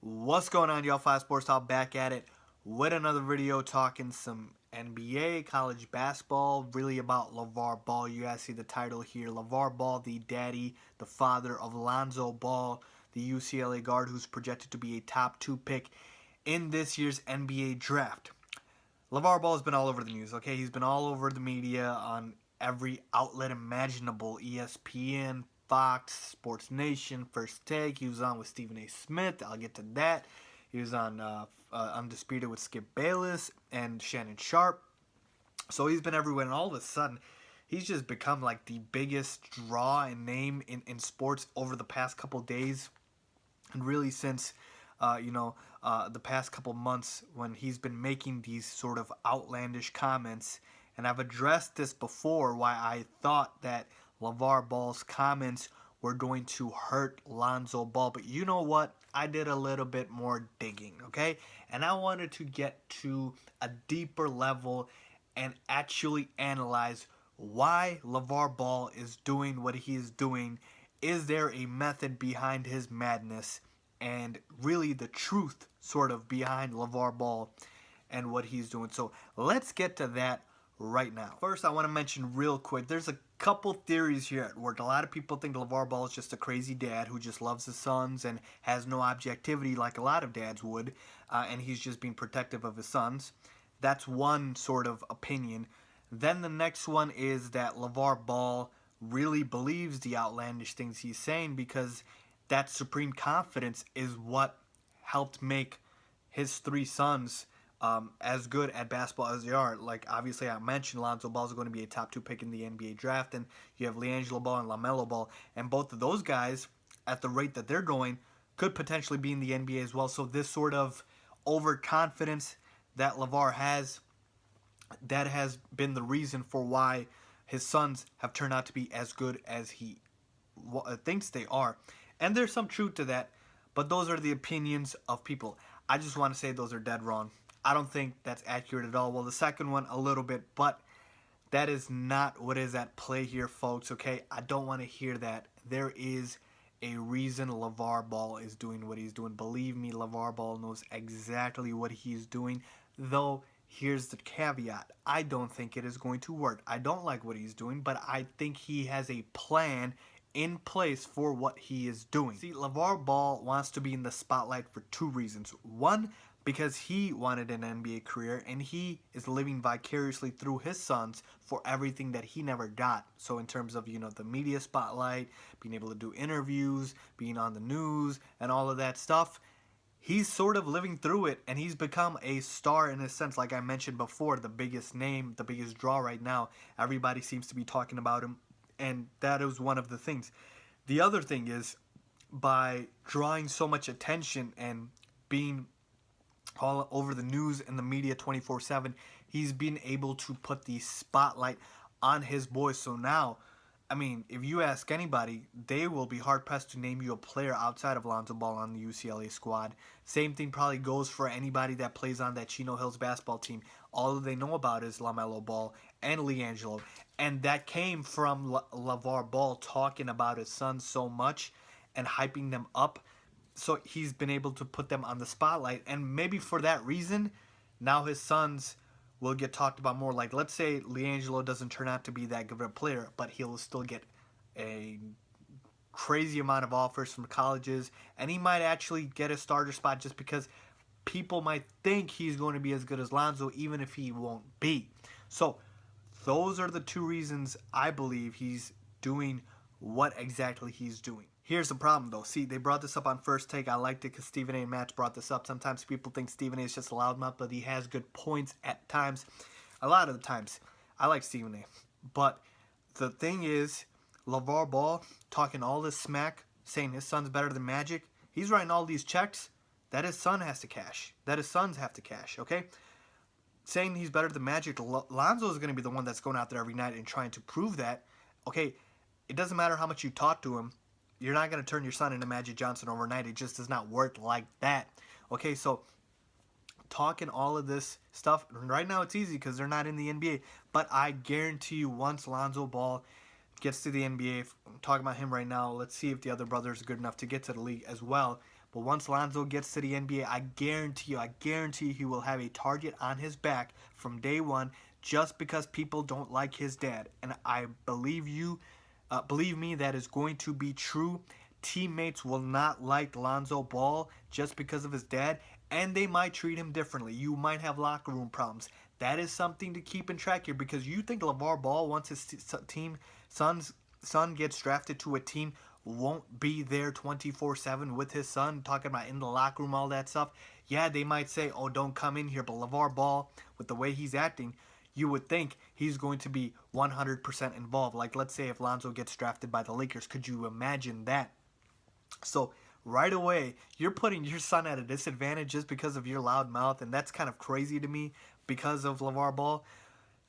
What's going on, y'all? Five Sports Talk back at it with another video talking some NBA, college basketball, really about LaVar Ball. You guys see the title here. LaVar Ball, the daddy, the father of Lonzo Ball, the UCLA guard who's projected to be a top 2 pick in this year's NBA draft. LaVar Ball has been all over the news, okay? He's been all over the media on every outlet imaginable. ESPN, Fox, Sports Nation, First Take. He was on with Stephen A. Smith. I'll get to that. He was on Undisputed with Skip Bayless and Shannon Sharp. So he's been everywhere, and all of a sudden, he's just become like the biggest draw and name in sports over the past couple days. And really since the past couple months when he's been making these sort of outlandish comments. And I've addressed this before, why I thought that LaVar Ball's comments were going to hurt Lonzo Ball. But you know what? I did a little bit more digging, okay? And I wanted to get to a deeper level and actually analyze why LaVar Ball is doing what he is doing. Is there a method behind his madness? And really the truth sort of behind LaVar Ball and what he's doing. So let's get to that right now. First, I want to mention real quick, there's a couple theories here at work. A lot of people think LaVar Ball is just a crazy dad who just loves his sons and has no objectivity like a lot of dads would, and he's just being protective of his sons. That's one sort of opinion. Then the next one is that LaVar Ball really believes the outlandish things he's saying because that supreme confidence is what helped make his three sons as good at basketball as they are. Like, obviously, I mentioned Lonzo Ball is going to be a top 2 pick in the NBA draft, and you have LiAngelo Ball and LaMelo Ball, and both of those guys, at the rate that they're going, could potentially be in the NBA as well. So this sort of overconfidence that LaVar has, that has been the reason for why his sons have turned out to be as good as he thinks they are. And there's some truth to that, but those are the opinions of people. I just want to say those are dead wrong. I don't think that's accurate at all. Well, the second one, a little bit, but that is not what is at play here, folks, okay? I don't want to hear that. There is a reason LaVar Ball is doing what he's doing. Believe me, LaVar Ball knows exactly what he's doing, though here's the caveat. I don't think it is going to work. I don't like what he's doing, but I think he has a plan in place for what he is doing. See, LaVar Ball wants to be in the spotlight for two reasons. One, because he wanted an NBA career and he is living vicariously through his sons for everything that he never got. So in terms of, the media spotlight, being able to do interviews, being on the news, and all of that stuff, he's sort of living through it, and he's become a star in a sense. Like I mentioned before, the biggest name, the biggest draw right now. Everybody seems to be talking about him. And that is one of the things. The other thing is, by drawing so much attention and being all over the news and the media 24/7, he's been able to put the spotlight on his boys. So now, I mean, if you ask anybody, they will be hard-pressed to name you a player outside of Lonzo Ball on the UCLA squad. Same thing probably goes for anybody that plays on that Chino Hills basketball team. All they know about is LaMelo Ball and LiAngelo. And that came from LaVar Ball talking about his sons so much and hyping them up. So he's been able to put them on the spotlight. And maybe for that reason, now his sons will get talked about more. Like, let's say LiAngelo doesn't turn out to be that good of a player, but he'll still get a crazy amount of offers from colleges, and he might actually get a starter spot just because people might think he's going to be as good as Lonzo, even if he won't be. So those are the two reasons I believe he's doing what exactly he's doing. Here's the problem, though. See, they brought this up on First Take. I liked it because Stephen A. and Matt brought this up. Sometimes people think Stephen A. is just a loudmouth, but he has good points at times. A lot of the times, I like Stephen A. But the thing is, LaVar Ball talking all this smack, saying his son's better than Magic. He's writing all these checks that his son has to cash, that his sons have to cash, okay? Saying he's better than Magic, Lonzo is going to be the one that's going out there every night and trying to prove that. Okay, it doesn't matter how much you talk to him. You're not going to turn your son into Magic Johnson overnight. It just does not work like that. Okay, so talking all of this stuff, right now it's easy because they're not in the NBA. But I guarantee you once Lonzo Ball gets to the NBA, I'm talking about him right now, let's see if the other brothers are good enough to get to the league as well. But once Lonzo gets to the NBA, I guarantee you he will have a target on his back from day one just because people don't like his dad. And I believe me, that is going to be true. Teammates will not like Lonzo Ball just because of his dad, and they might treat him differently. You might have locker room problems. That is something to keep in track here, because you think LaVar Ball, once his son gets drafted to a team, won't be there 24/7 with his son, talking about in the locker room, all that stuff. Yeah, they might say, oh, don't come in here, but LaVar Ball, with the way he's acting, you would think he's going to be 100% involved. Like, let's say if Lonzo gets drafted by the Lakers, could you imagine that? So right away, you're putting your son at a disadvantage just because of your loud mouth, and that's kind of crazy to me because of LaVar Ball.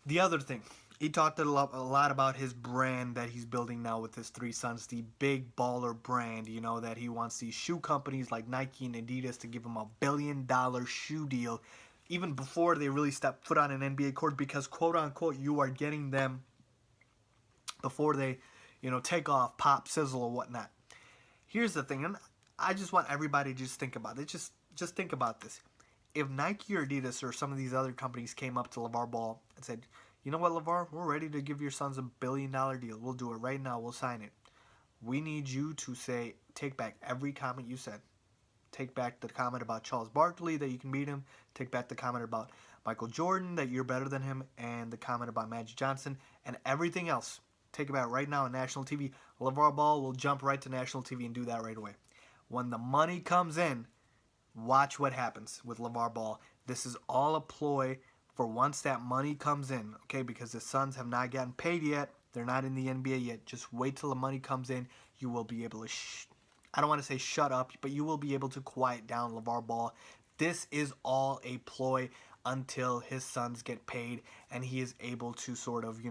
The other thing, he talked a lot about his brand that he's building now with his three sons, the big baller brand, that he wants these shoe companies like Nike and Adidas to give him $1 billion shoe deal even before they really step foot on an NBA court, because quote unquote you are getting them before they, take off, pop, sizzle, or whatnot. Here's the thing, and I just want everybody to just think about it. Just think about this. If Nike or Adidas or some of these other companies came up to LaVar Ball and said, you know what, LaVar, we're ready to give your sons $1 billion deal. We'll do it right now. We'll sign it. We need you to take back every comment you said. Take back the comment about Charles Barkley, that you can beat him. Take back the comment about Michael Jordan, that you're better than him. And the comment about Magic Johnson. And everything else. Take it back right now on national TV. LaVar Ball will jump right to national TV and do that right away. When the money comes in, watch what happens with LaVar Ball. This is all a ploy for once that money comes in, okay? Because the Suns have not gotten paid yet. They're not in the NBA yet. Just wait till the money comes in. You will be able to, I don't want to say shut up, but you will be able to quiet down LaVar Ball. This is all a ploy until his sons get paid and he is able to sort of,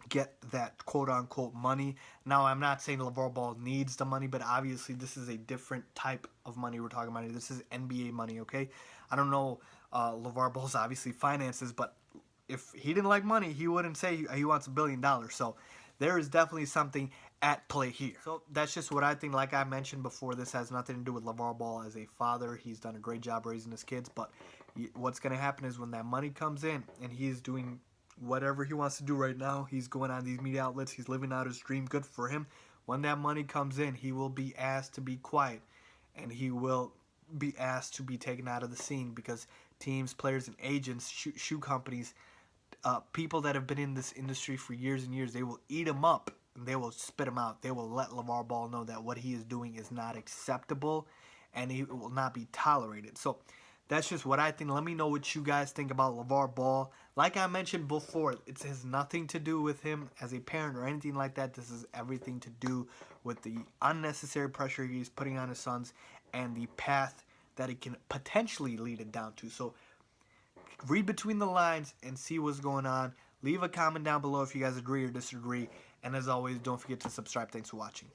get that quote-unquote money. Now, I'm not saying LaVar Ball needs the money, but obviously this is a different type of money we're talking about. This is NBA money, okay? I don't know LaVar Ball's obviously finances, but if he didn't like money, he wouldn't say he wants $1 billion. So there is definitely something at play here. So that's just what I think. Like I mentioned before, this has nothing to do with LaVar Ball as a father. He's done a great job raising his kids, but what's going to happen is when that money comes in and he's doing whatever he wants to do right now, he's going on these media outlets, he's living out his dream, good for him. When that money comes in, he will be asked to be quiet, and he will be asked to be taken out of the scene, because teams, players, and agents, shoe companies, people that have been in this industry for years and years, they will eat him up and they will spit him out. They will let LaVar Ball know that what he is doing is not acceptable and it will not be tolerated. So that's just what I think. Let me know what you guys think about LaVar Ball. Like I mentioned before, it has nothing to do with him as a parent or anything like that. This is everything to do with the unnecessary pressure he's putting on his sons and the path that it can potentially lead it down to. So read between the lines and see what's going on. Leave a comment down below if you guys agree or disagree. And as always, don't forget to subscribe. Thanks for watching.